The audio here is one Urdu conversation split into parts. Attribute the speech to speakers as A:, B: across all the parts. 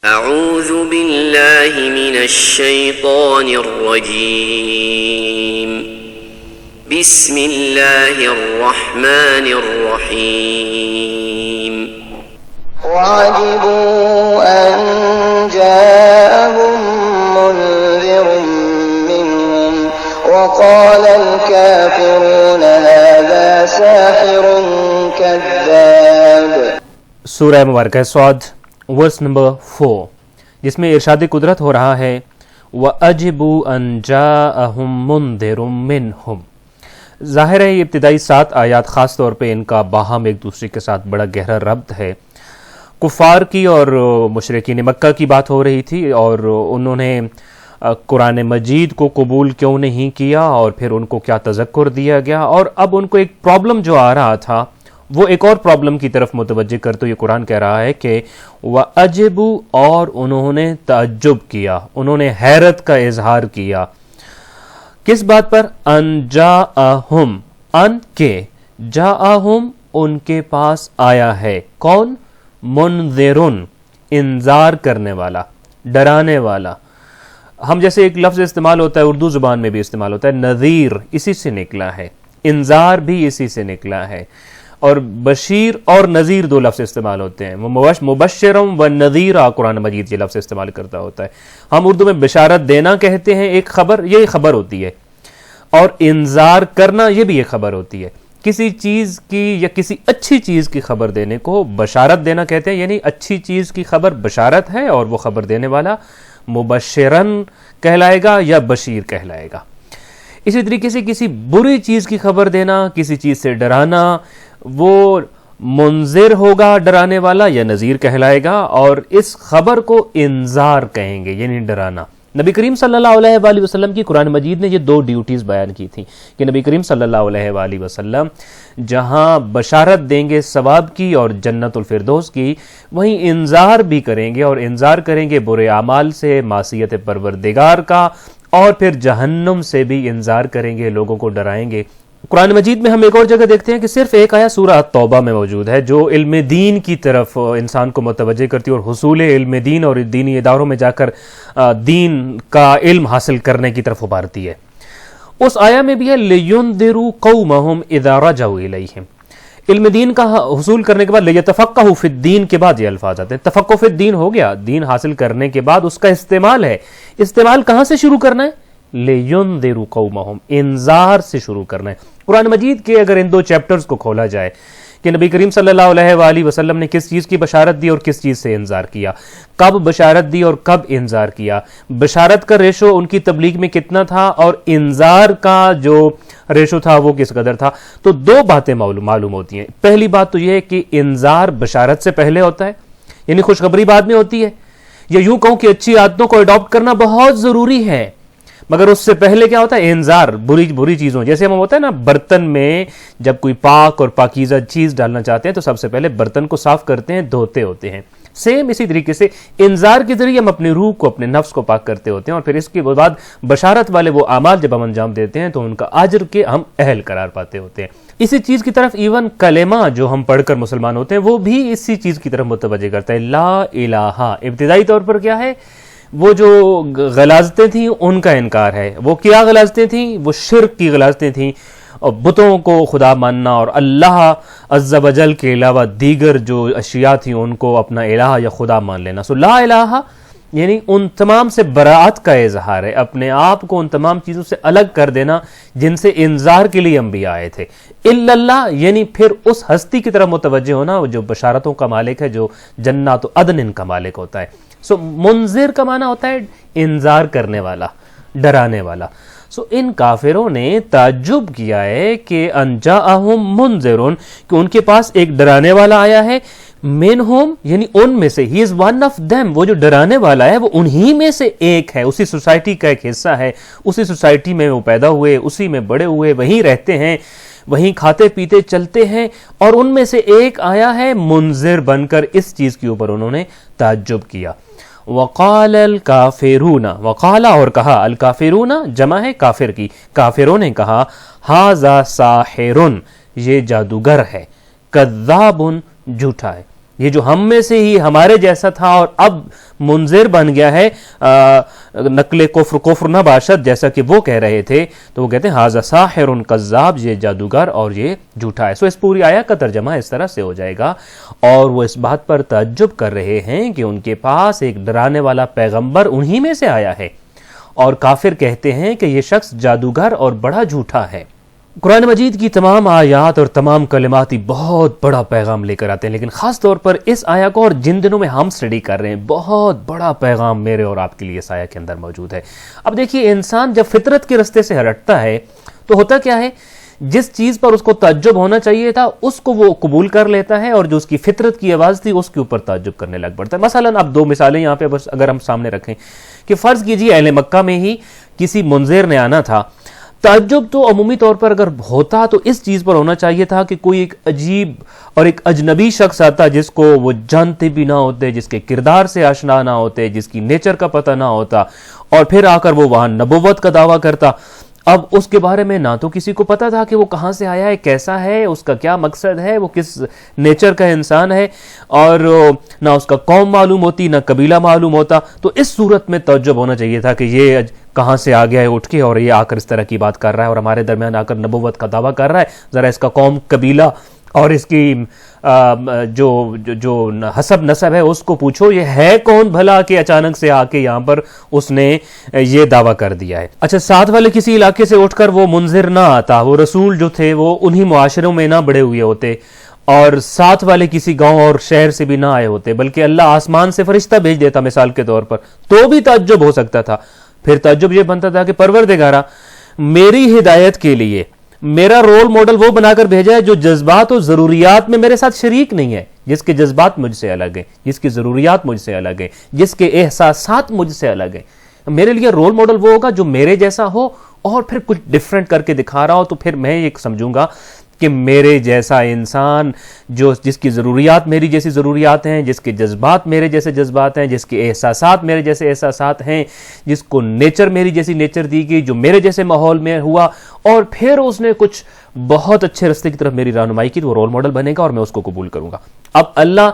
A: اعوذ باللہ من الشیطان الرجیم بسم اللہ الرحمن الرحیم
B: وعجبوا أن جاءهم منذر منهم وقال الكافرون هذا ساحر كذاب.
C: سورہ مبارکہ صاد ورس نمبر 4 جس میں ارشاد قدرت ہو رہا ہے وَأَجِبُوا أَن جَاءَهُم مُنذِرٌ مِّنْهُمْ. ظاہر ہے یہ ابتدائی 7 آیات خاص طور پہ ان کا باہم ایک دوسرے کے ساتھ بڑا گہرا ربط ہے. کفار کی اور مشرکین مکہ کی بات ہو رہی تھی اور انہوں نے قرآن مجید کو قبول کیوں نہیں کیا اور پھر ان کو کیا تذکر دیا گیا، اور اب ان کو ایک پرابلم جو آ رہا تھا وہ ایک اور پرابلم کی طرف متوجہ کرتے ہوئے قرآن کہہ رہا ہے کہ وَأَجِبُوا، اور انہوں نے تعجب کیا، انہوں نے حیرت کا اظہار کیا. کس بات پر؟ ان جاءہم، ان کے، جاءہم ان کے پاس آیا ہے، کون؟ منذرن، انذار کرنے والا، ڈرانے والا. ہم جیسے ایک لفظ استعمال ہوتا ہے اردو زبان میں بھی استعمال ہوتا ہے، نذیر اسی سے نکلا ہے، انذار بھی اسی سے نکلا ہے، اور بشیر اور نذیر دو لفظ استعمال ہوتے ہیں. مبشرم و نذیرا قرآن مجید یہ لفظ استعمال کرتا ہوتا ہے. ہم اردو میں بشارت دینا کہتے ہیں، ایک خبر، یہ خبر ہوتی ہے، اور انذار کرنا یہ بھی ایک خبر ہوتی ہے. کسی چیز کی یا کسی اچھی چیز کی خبر دینے کو بشارت دینا کہتے ہیں، یعنی اچھی چیز کی خبر بشارت ہے اور وہ خبر دینے والا مبشرن کہلائے گا یا بشیر کہلائے گا. اسی طریقے سے کسی بری چیز کی خبر دینا، کسی چیز سے ڈرانا، وہ منذر ہوگا ڈرانے والا یا نذیر کہلائے گا، اور اس خبر کو انذار کہیں گے یعنی ڈرانا. نبی کریم صلی اللہ علیہ وآلہ وسلم کی قرآن مجید نے یہ 2 ڈیوٹیز بیان کی تھیں کہ نبی کریم صلی اللہ علیہ وآلہ وسلم جہاں بشارت دیں گے ثواب کی اور جنت الفردوس کی، وہیں انذار بھی کریں گے، اور انذار کریں گے برے اعمال سے، معصیت پروردگار کا، اور پھر جہنم سے بھی انذار کریں گے، لوگوں کو ڈرائیں گے. قرآن مجید میں ہم ایک اور جگہ دیکھتے ہیں کہ صرف ایک آیت سورہ توبہ میں موجود ہے جو علم دین کی طرف انسان کو متوجہ کرتی ہے اور حصول علم دین اور دینی اداروں میں جا کر دین کا علم حاصل کرنے کی طرف ابھارتی ہے. اس آیت میں بھی ہے لِيُنذِرُوا قَوْمَهُمْ إِذَا رَجَعُوا إِلَيْهِمْ. علم دین کا حصول کرنے کے بعد لِيَتَفَقَّهُوا فِي الدِّينِ کے بعد یہ الفاظ آتے ہیں. تفقہ فی الدین ہو گیا، دین حاصل کرنے کے بعد اس کا استعمال ہے. استعمال کہاں سے شروع کرنا ہے؟ لِيُنذِرُوا قَوْمَهُمْ، انذار سے شروع کرنا ہے. قرآن مجید کے اگر ان 2 چیپٹرز کو کھولا جائے کہ نبی کریم صلی اللہ علیہ وآلہ وسلم نے کس چیز کی بشارت دی اور کس چیز سے انذار کیا، کب بشارت دی اور کب انذار کیا، بشارت کا ریشو ان کی تبلیغ میں کتنا تھا اور انذار کا جو ریشو تھا وہ کس قدر تھا، تو 2 باتیں معلوم ہوتی ہیں. پہلی بات تو یہ ہے کہ انذار بشارت سے پہلے ہوتا ہے، یعنی خوشخبری بعد میں ہوتی ہے، یا یوں کہوں کہ اچھی عادتوں کو اڈاپٹ کرنا بہت ضروری ہے، مگر اس سے پہلے کیا ہوتا ہے؟ انذار بری چیزوں. جیسے ہم ہوتا ہے نا برتن میں جب کوئی پاک اور پاکیزہ چیز ڈالنا چاہتے ہیں تو سب سے پہلے برتن کو صاف کرتے ہیں، دھوتے ہوتے ہیں. سیم اسی طریقے سے انذار کے ذریعے ہم اپنی روح کو، اپنے نفس کو پاک کرتے ہوتے ہیں، اور پھر اس کے بعد بشارت والے وہ اعمال جب ہم انجام دیتے ہیں تو ان کا اجر کے ہم اہل قرار پاتے ہوتے ہیں. اسی چیز کی طرف ایون کلمہ جو ہم پڑھ کر مسلمان ہوتے ہیں وہ بھی اسی چیز کی طرف متوجہ کرتا ہے. لا الہ، ابتدائی طور پر کیا ہے؟ وہ جو غلاظتیں تھیں ان کا انکار ہے. وہ کیا غلاظتیں تھیں؟ وہ شرک کی غلاظتیں تھیں، اور بتوں کو خدا ماننا اور اللہ عز و جل کے علاوہ دیگر جو اشیاء تھیں ان کو اپنا الہ یا خدا مان لینا. سو لا الہ یعنی ان تمام سے براعت کا اظہار ہے، اپنے آپ کو ان تمام چیزوں سے الگ کر دینا جن سے انذار کے لیے انبیاء آئے تھے. الا اللہ یعنی پھر اس ہستی کی طرف متوجہ ہونا جو بشارتوں کا مالک ہے، جو جنات و عدن کا مالک ہوتا ہے. سو منذر کا معنی ہوتا ہے انذار کرنے والا، ڈرانے والا. سو ان کافروں نے تعجب کیا ہے کہ ان جاءہم منذرون، کہ ان کے پاس ایک ڈرانے والا آیا ہے، منہم یعنی ان میں سے، ہی از ون آف دیم، وہ جو ڈرانے والا ہے وہ انہی میں سے ایک ہے، اسی سوسائٹی کا ایک حصہ ہے، اسی سوسائٹی میں وہ پیدا ہوئے، اسی میں بڑے ہوئے، وہیں رہتے ہیں، وہیں کھاتے پیتے چلتے ہیں، اور ان میں سے ایک آیا ہے منذر بن کر. اس چیز کے اوپر انہوں نے تعجب کیا. وقال الکافرون، وقال اور کہا، الکافرون جمع ہے کافر کی، کافروں نے کہا ھذا ساحر، یہ جادوگر ہے، کذاب جھوٹا ہے، یہ جو ہم میں سے ہی ہمارے جیسا تھا اور اب منذر بن گیا ہے نقل کفر نہ باشد جیسا کہ وہ کہہ رہے تھے، تو وہ کہتے ہیں ھذا ساحر کذاب، یہ جادوگر اور یہ جھوٹا ہے۔ سو اس پوری آیت کا ترجمہ اس طرح سے ہو جائے گا، اور وہ اس بات پر تعجب کر رہے ہیں کہ ان کے پاس ایک ڈرانے والا پیغمبر انہی میں سے آیا ہے، اور کافر کہتے ہیں کہ یہ شخص جادوگر اور بڑا جھوٹا ہے۔ قرآن مجید کی تمام آیات اور تمام کلمات ہی بہت بڑا پیغام لے کر آتے ہیں، لیکن خاص طور پر اس آیا کو، اور جن دنوں میں ہم اسٹڈی کر رہے ہیں، بہت بڑا پیغام میرے اور آپ کے لیے اس آیا کے اندر موجود ہے۔ اب دیکھیے، انسان جب فطرت کے رستے سے ہٹتا ہے تو ہوتا کیا ہے، جس چیز پر اس کو تعجب ہونا چاہیے تھا اس کو وہ قبول کر لیتا ہے، اور جو اس کی فطرت کی آواز تھی اس کے اوپر تعجب کرنے لگ پڑتا ہے۔ مثلا اب دو مثالیں یہاں پہ بس اگر ہم سامنے رکھیں کہ فرض کیجیے اہل مکہ میں ہی کسی منذر نے آنا تھا، تعجب تو عمومی طور پر اگر ہوتا تو اس چیز پر ہونا چاہیے تھا کہ کوئی ایک عجیب اور ایک اجنبی شخص آتا جس کو وہ جانتے بھی نہ ہوتے، جس کے کردار سے آشنا نہ ہوتے، جس کی نیچر کا پتہ نہ ہوتا، اور پھر آ کر وہ وہاں نبوت کا دعویٰ کرتا۔ اب اس کے بارے میں نہ تو کسی کو پتا تھا کہ وہ کہاں سے آیا ہے، کیسا ہے، اس کا کیا مقصد ہے، وہ کس نیچر کا انسان ہے، اور نہ اس کا قوم معلوم ہوتی، نہ قبیلہ معلوم ہوتا۔ تو اس صورت میں تعجب ہونا چاہیے تھا کہ یہ کہاں سے آ گیا ہے اٹھ کے، اور یہ آ کر اس طرح کی بات کر رہا ہے اور ہمارے درمیان آ کر نبوت کا دعویٰ کر رہا ہے۔ ذرا اس کا قوم، قبیلہ اور اس کی جو حسب نسب ہے اس کو پوچھو، یہ ہے کون بھلا کہ اچانک سے آ کے یہاں پر اس نے یہ دعویٰ کر دیا ہے۔ اچھا، ساتھ والے کسی علاقے سے اٹھ کر وہ منذر نہ آتا، وہ رسول جو تھے وہ انہی معاشروں میں نہ بڑے ہوئے ہوتے، اور ساتھ والے کسی گاؤں اور شہر سے بھی نہ آئے ہوتے، بلکہ اللہ آسمان سے فرشتہ بھیج دیتا مثال کے طور پر، تو بھی تعجب ہو سکتا تھا۔ پھر تعجب یہ بنتا تھا کہ پروردگارا، میری ہدایت کے لیے میرا رول ماڈل وہ بنا کر بھیجا ہے جو جذبات و ضروریات میں میرے ساتھ شریک نہیں ہے، جس کے جذبات مجھ سے الگ ہیں، جس کی ضروریات مجھ سے الگ ہیں، جس کے احساسات مجھ سے الگ ہیں۔ میرے لیے رول ماڈل وہ ہوگا جو میرے جیسا ہو اور پھر کچھ ڈیفرنٹ کر کے دکھا رہا ہو، تو پھر میں یہ سمجھوں گا کہ میرے جیسا انسان جس کی ضروریات میری جیسی ضروریات ہیں، جس کے جذبات میرے جیسے جذبات ہیں، جس کے احساسات میرے جیسے احساسات ہیں، جس کو نیچر میری جیسی نیچر دی گئی، جو میرے جیسے ماحول میں ہوا، اور پھر اس نے کچھ بہت اچھے رستے کی طرف میری رہنمائی کی، تو وہ رول ماڈل بنے گا اور میں اس کو قبول کروں گا۔ اب اللہ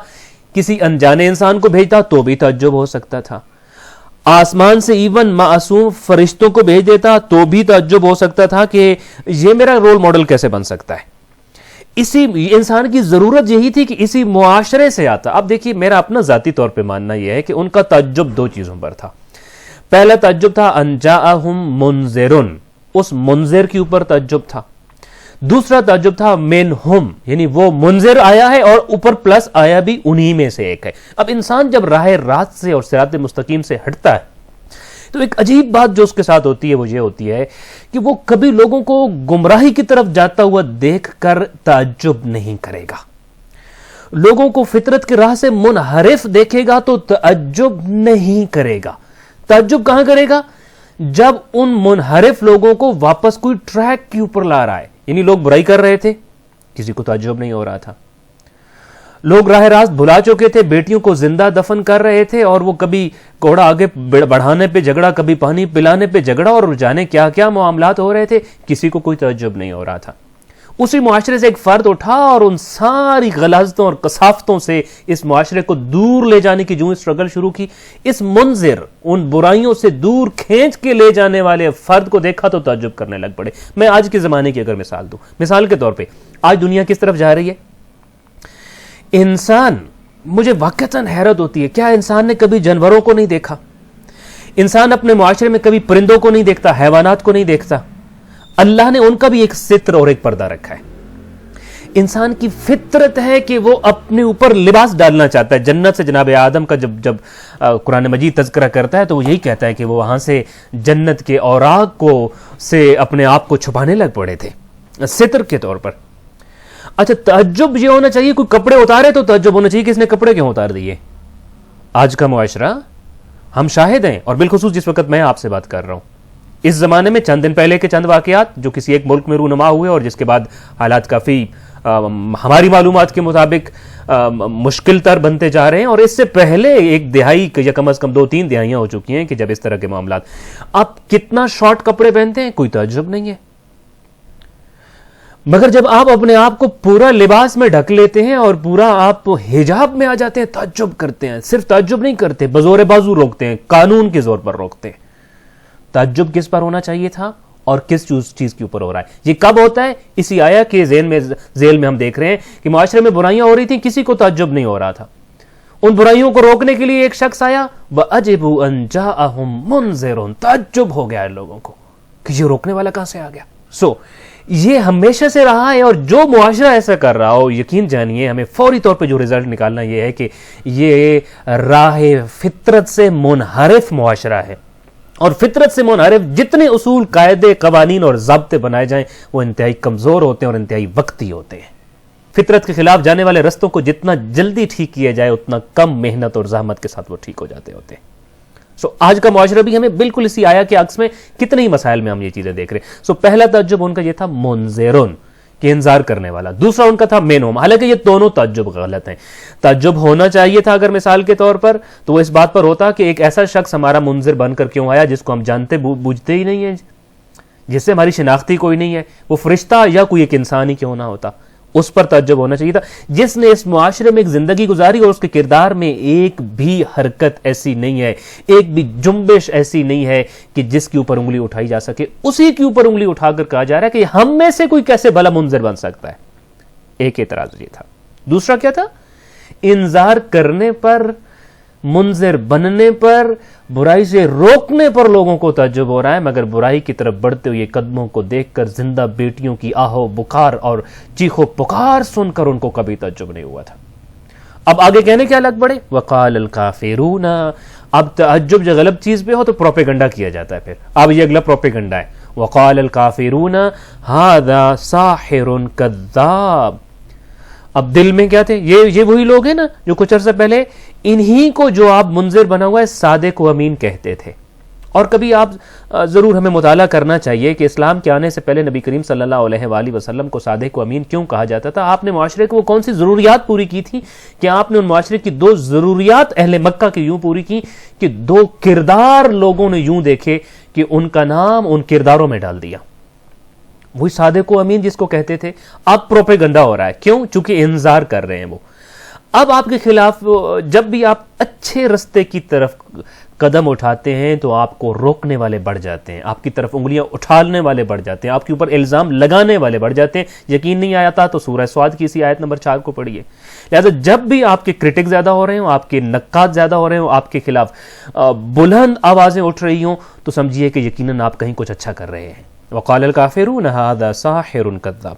C: کسی انجانے انسان کو بھیجتا تو بھی تعجب ہو سکتا تھا، آسمان سے ایون معصوم فرشتوں کو بھیج دیتا تو بھی تعجب ہو سکتا تھا کہ یہ میرا رول ماڈل کیسے بن سکتا ہے۔ اسی انسان کی ضرورت یہی تھی کہ اسی معاشرے سے آتا۔ اب دیکھیے، میرا اپنا ذاتی طور پہ ماننا یہ ہے کہ ان کا تعجب دو چیزوں پر تھا۔ پہلا تعجب تھا ان جاءہم منذرن، اس منذر کے اوپر تعجب تھا۔ دوسرا تعجب تھا منہم، یعنی وہ منذر آیا ہے اور اوپر پلس آیا بھی انہی میں سے ایک ہے۔ اب انسان جب راہ راست سے اور صراط مستقیم سے ہٹتا ہے تو ایک عجیب بات جو اس کے ساتھ ہوتی ہے وہ یہ ہوتی ہے کہ وہ کبھی لوگوں کو گمراہی کی طرف جاتا ہوا دیکھ کر تعجب نہیں کرے گا۔ لوگوں کو فطرت کی راہ سے منحرف دیکھے گا تو تعجب نہیں کرے گا۔ تعجب کہاں کرے گا؟ جب ان منحرف لوگوں کو واپس کوئی ٹریک کے اوپر لا رہا ہے، یعنی لوگ برائی کر رہے تھے، کسی کو تعجب نہیں ہو رہا تھا۔ لوگ راہ راست بھلا چکے تھے، بیٹیوں کو زندہ دفن کر رہے تھے، اور وہ کبھی گھوڑا آگے بڑھانے پہ جھگڑا، کبھی پانی پلانے پہ جھگڑا، اور جانے کیا کیا معاملات ہو رہے تھے، کسی کو کوئی تعجب نہیں ہو رہا تھا۔ اسی معاشرے سے ایک فرد اٹھا اور ان ساری غلاظتوں اور کثافتوں سے اس معاشرے کو دور لے جانے کی جو اسٹرگل شروع کی، اس منذر، ان برائیوں سے دور کھینچ کے لے جانے والے فرد کو دیکھا تو تعجب کرنے لگ پڑے۔ میں آج کے زمانے کی اگر مثال دوں، مثال کے طور پہ آج دنیا کس طرف جا رہی ہے؟ انسان، مجھے واقعتاً حیرت ہوتی ہے، کیا انسان نے کبھی جانوروں کو نہیں دیکھا؟ انسان اپنے معاشرے میں کبھی پرندوں کو نہیں دیکھتا، حیوانات کو نہیں دیکھتا؟ اللہ نے ان کا بھی ایک ستر اور ایک پردہ رکھا ہے۔ انسان کی فطرت ہے کہ وہ اپنے اوپر لباس ڈالنا چاہتا ہے۔ جنت سے جناب آدم کا جب قرآن مجید تذکرہ کرتا ہے تو وہ یہی کہتا ہے کہ وہ وہاں سے جنت کے اوراق سے اپنے آپ کو چھپانے لگ پڑے تھے ستر کے طور پر۔ اچھا، تعجب یہ ہونا چاہیے، کوئی کپڑے اتارے تو تعجب ہونا چاہیے کہ اس نے کپڑے کیوں اتار دیے۔ آج کا معاشرہ ہم شاہد ہیں، اور بالخصوص جس وقت میں آپ سے بات کر رہا ہوں، اس زمانے میں چند دن پہلے کے چند واقعات جو کسی ایک ملک میں رونما ہوئے اور جس کے بعد حالات کافی ہماری معلومات کے مطابق مشکل تر بنتے جا رہے ہیں، اور اس سے پہلے ایک دہائی یا کم از کم 2-3 دہائیاں ہو چکی ہیں کہ جب اس طرح کے معاملات، آپ کتنا شارٹ کپڑے پہنتے ہیں، کوئی تعجب نہیں ہے۔ مگر جب آپ اپنے آپ کو پورا لباس میں ڈھک لیتے ہیں اور پورا آپ حجاب میں آ جاتے ہیں، تعجب کرتے ہیں، صرف تعجب نہیں کرتے، بزور بازو روکتے ہیں، قانون کے زور پر روکتے ہیں۔ تعجب کس پر ہونا چاہیے تھا اور کس چیز کے اوپر ہو رہا ہے؟ یہ کب ہوتا ہے؟ اسی آیا کے ذیل میں ہم دیکھ رہے ہیں کہ معاشرے میں برائیاں ہو رہی تھیں، کسی کو تعجب نہیں ہو رہا تھا۔ ان برائیوں کو روکنے کے لیے ایک شخص آیا، وَأَجِبُوا أَن جَاءَهُم مُنذِرٌ، تعجب ہو گیا ان لوگوں کو کہ یہ روکنے والا کہاں سے آ گیا۔ یہ ہمیشہ سے رہا ہے، اور جو معاشرہ ایسا کر رہا ہو، یقین جانیے ہمیں فوری طور پہ جو رزلٹ نکالنا یہ ہے کہ یہ راہ فطرت سے منحرف معاشرہ ہے، اور فطرت سے منحرف جتنے اصول، قاعدے، قوانین اور ضابطے بنائے جائیں وہ انتہائی کمزور ہوتے ہیں اور انتہائی وقتی ہوتے ہیں۔ فطرت کے خلاف جانے والے رستوں کو جتنا جلدی ٹھیک کیا جائے اتنا کم محنت اور زحمت کے ساتھ وہ ٹھیک ہو جاتے ہوتے ہیں۔ آج کا معاشرہ بھی ہمیں بالکل اسی آیا کے عکس میں کتنے ہی مسائل میں ہم یہ چیزیں دیکھ رہے ہیں۔ پہلا تعجب ان کا یہ تھا منذرون، کہ انذار کرنے والا۔ دوسرا ان کا تھا منہم، حالانکہ یہ دونوں تعجب غلط ہیں۔ تعجب ہونا چاہیے تھا اگر مثال کے طور پر تو وہ اس بات پر ہوتا کہ ایک ایسا شخص ہمارا منذر بن کر کیوں آیا جس کو ہم جانتے بوجھتے ہی نہیں ہیں، جس سے ہماری شناختی کوئی نہیں ہے، وہ فرشتہ یا کوئی ایک انسان ہی کیوں نہ ہوتا، اس پر تعجب ہونا چاہیے تھا، جس نے اس معاشرے میں ایک زندگی گزاری اور اس کے کردار میں ایک بھی حرکت ایسی نہیں ہے، ایک بھی جنبش ایسی نہیں ہے کہ جس کے اوپر انگلی اٹھائی جا سکے، اسی کے اوپر انگلی اٹھا کر کہا جا رہا ہے کہ ہم میں سے کوئی کیسے بھلا منذر بن سکتا ہے۔ ایک اعتراض یہ تھا۔ دوسرا کیا تھا؟ انذار کرنے پر، منذر بننے پر، برائی سے روکنے پر لوگوں کو تعجب ہو رہا ہے، مگر برائی کی طرف بڑھتے ہوئے قدموں کو دیکھ کر، زندہ بیٹیوں کی آہو بکار اور چیخو پکار سن کر ان کو کبھی تعجب نہیں ہوا تھا۔ اب آگے کہنے کیا لگ پڑے؟ وقال الکافرون۔ اب تعجب جو غلط چیز پہ ہو تو پروپیگنڈا کیا جاتا ہے، پھر اب یہ اگلا پروپیگنڈا ہے۔ وقال الکافرون ھذا ساحر کذاب۔ اب دل میں کیا تھے؟ یہ وہی لوگ ہیں نا جو کچھ عرصہ پہلے انہی کو جو آپ منذر بنا ہوا ہے صادق و امین کہتے تھے۔ اور کبھی آپ ضرور ہمیں مطالعہ کرنا چاہیے کہ اسلام کے آنے سے پہلے نبی کریم صلی اللہ علیہ وآلہ وسلم کو صادق و امین کیوں کہا جاتا تھا؟ آپ نے معاشرے کو وہ کون سی ضروریات پوری کی تھی کہ آپ نے ان معاشرے کی دو ضروریات اہل مکہ کی یوں پوری کی کہ دو کردار لوگوں نے یوں دیکھے کہ ان کا نام ان کرداروں میں ڈال دیا۔ وہی صادق و امین جس کو کہتے تھے، اب پروپیگنڈا ہو رہا ہے۔ کیوں؟ چونکہ انذار کر رہے ہیں وہ۔ اب آپ کے خلاف جب بھی آپ اچھے رستے کی طرف قدم اٹھاتے ہیں تو آپ کو روکنے والے بڑھ جاتے ہیں، آپ کی طرف انگلیاں اٹھالنے والے بڑھ جاتے ہیں، آپ کے اوپر الزام لگانے والے بڑھ جاتے ہیں۔ یقین نہیں آتا تو سورہ سواد کی اسی آیت نمبر 4 کو پڑھیے۔ لہذا جب بھی آپ کے کرٹک زیادہ ہو رہے ہوں، آپ کے نقاد زیادہ ہو رہے ہوں، آپ کے خلاف بلند آوازیں اٹھ رہی ہوں، تو سمجھیے کہ یقیناً آپ کہیں کچھ اچھا کر رہے ہیں۔ وقال الکافرون ھذا ساحر کذاب،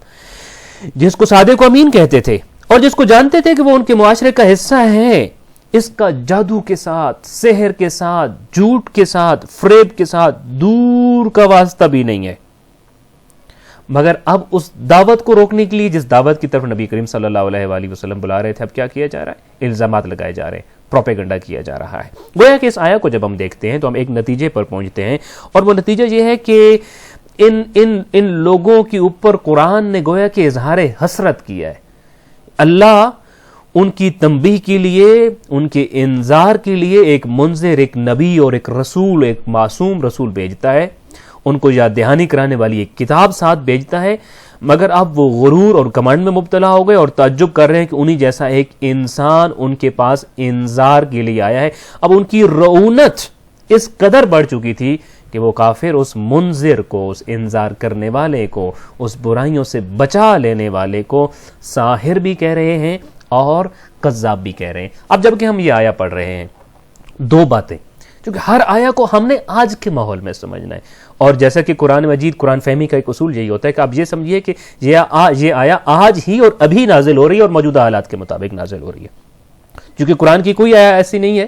C: جس کو صادق و امین کہتے تھے اور جس کو جانتے تھے کہ وہ ان کے معاشرے کا حصہ ہے، اس کا جادو کے ساتھ، سحر کے ساتھ، جھوٹ کے ساتھ، فریب کے ساتھ دور کا واسطہ بھی نہیں ہے۔ مگر اب اس دعوت کو روکنے کے لیے جس دعوت کی طرف نبی کریم صلی اللہ علیہ وآلہ وسلم بلا رہے تھے، اب کیا کیا جا رہا ہے؟ الزامات لگائے جا رہے ہیں، پروپیگنڈا کیا جا رہا ہے۔ گویا کہ اس آیا کو جب ہم دیکھتے ہیں تو ہم ایک نتیجے پر پہنچتے ہیں، اور وہ نتیجہ یہ ہے کہ ان لوگوں کے اوپر قرآن نے گویا کہ اظہار حسرت کیا ہے۔ اللہ ان کی تنبیہ کے لیے، ان کے انذار کے لیے ایک منذر، ایک نبی اور ایک رسول، ایک معصوم رسول بھیجتا ہے، ان کو یاد دہانی کرانے والی ایک کتاب ساتھ بھیجتا ہے، مگر اب وہ غرور اور کمانڈ میں مبتلا ہو گئے اور تعجب کر رہے ہیں کہ انہی جیسا ایک انسان ان کے پاس انذار کے لیے آیا ہے۔ اب ان کی رعونت اس قدر بڑھ چکی تھی کہ وہ کافر اس منذر کو، اس انذار کرنے والے کو، اس برائیوں سے بچا لینے والے کو ساحر بھی کہہ رہے ہیں اور کذاب بھی کہہ رہے ہیں۔ اب جبکہ ہم یہ آیا پڑھ رہے ہیں، دو باتیں، کیونکہ ہر آیا کو ہم نے آج کے ماحول میں سمجھنا ہے، اور جیسا کہ قرآن مجید، قرآن فہمی کا ایک اصول یہی ہوتا ہے کہ آپ یہ سمجھیے کہ یہ آیا آج ہی اور ابھی نازل ہو رہی ہے اور موجودہ حالات کے مطابق نازل ہو رہی ہے، کیونکہ قرآن کی کوئی آیا ایسی نہیں ہے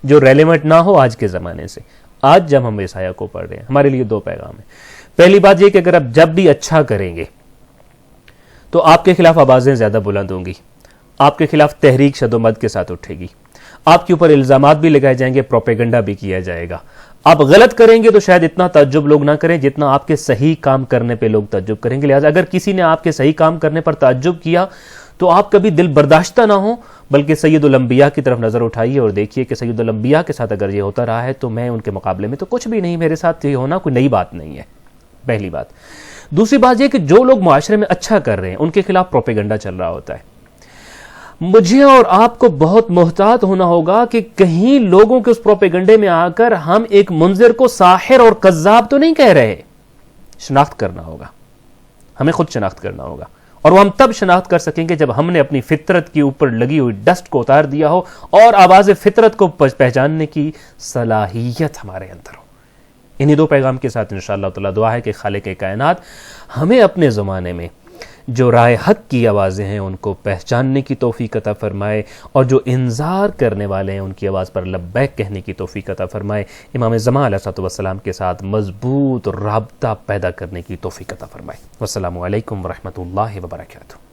C: جو ریلیونٹ نہ ہو آج کے زمانے سے۔ آج جب ہم اس آیا کو پڑھ رہے ہیں، ہمارے لیے دو پیغام ہیں۔ پہلی بات یہ کہ اگر آپ جب بھی اچھا کریں گے تو آپ کے خلاف آوازیں زیادہ بلند ہوں گی، آپ کے خلاف تحریک شد و مد کے ساتھ اٹھے گی، آپ کے اوپر الزامات بھی لگائے جائیں گے، پروپیگنڈا بھی کیا جائے گا۔ آپ غلط کریں گے تو شاید اتنا تعجب لوگ نہ کریں جتنا آپ کے صحیح کام کرنے پہ لوگ تعجب کریں گے۔ لہٰذا اگر کسی نے آپ کے صحیح کام کرنے پر تعجب کیا تو آپ کبھی دل برداشتہ نہ ہوں، بلکہ سید الانبیاء کی طرف نظر اٹھائیے اور دیکھیے کہ سید الانبیاء کے ساتھ اگر یہ ہوتا رہا ہے تو میں ان کے مقابلے میں تو کچھ بھی نہیں، میرے ساتھ یہ ہونا کوئی نئی بات نہیں ہے۔ پہلی بات۔ دوسری بات یہ کہ جو لوگ معاشرے میں اچھا کر رہے ہیں ان کے خلاف پروپیگنڈا چل رہا ہوتا ہے. مجھے اور آپ کو بہت محتاط ہونا ہوگا کہ کہیں لوگوں کے اس پروپیگنڈے میں آ کر ہم ایک منذر کو ساحر اور کذاب تو نہیں کہہ رہے. شناخت کرنا ہوگا, ہمیں خود شناخت کرنا ہوگا, اور وہ ہم تب شناخت کر سکیں گے جب ہم نے اپنی فطرت کے اوپر لگی ہوئی ڈسٹ کو اتار دیا ہو اور آواز فطرت کو پہچاننے کی صلاحیت ہمارے اندر ہو. انہی دو پیغام کے ساتھ انشاءاللہ تعالی دعا ہے کہ خالق کائنات ہمیں اپنے زمانے میں جو رائے حق کی آوازیں ہیں ان کو پہچاننے کی توفیق عطا فرمائے, اور جو انذار کرنے والے ہیں ان کی آواز پر لبیک کہنے کی توفیق عطا فرمائے. امام زمان علیہ السلام کے ساتھ مضبوط رابطہ پیدا کرنے کی توفیق عطا فرمائے. والسلام علیکم ورحمۃ اللہ وبرکاتہ.